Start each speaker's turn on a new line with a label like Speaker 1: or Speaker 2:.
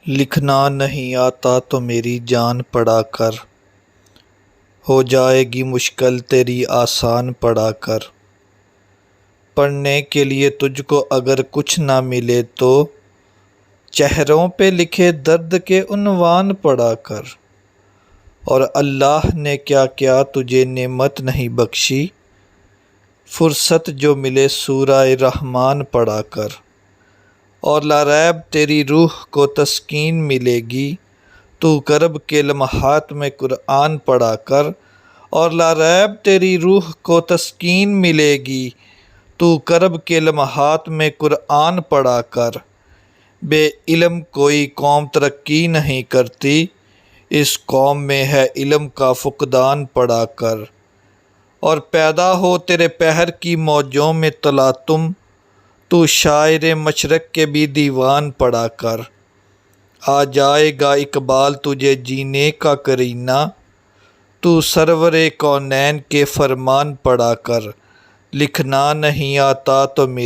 Speaker 1: لکھنا نہیں آتا تو میری جان پڑھا کر، ہو جائے گی مشکل تیری آسان پڑھا کر۔ پڑھنے کے لیے تجھ کو اگر کچھ نہ ملے تو چہروں پہ لکھے درد کے عنوان پڑھا کر۔ اور اللہ نے کیا کیا تجھے نعمت نہیں بخشی، فرصت جو ملے سورہ رحمان پڑھا کر۔ اور لا ریب تیری روح کو تسکین ملے گی، تو کرب کے لمحات میں قرآن پڑھا کر۔ اور لا ریب تیری روح کو تسکین ملے گی، تو کرب کے لمحات میں قرآن پڑھا کر۔ بے علم کوئی قوم ترقی نہیں کرتی، اس قوم میں ہے علم کا فقدان پڑھا کر۔ اور پیدا ہو تیرے پہر کی موجوں میں تلاطم، تو شاعر مشرق کے بھی دیوان پڑھا کر۔ آ جائے گا اقبال تجھے جینے کا کرینہ، تو سرور کونین کے فرمان پڑھا کر۔ لکھنا نہیں آتا تو میری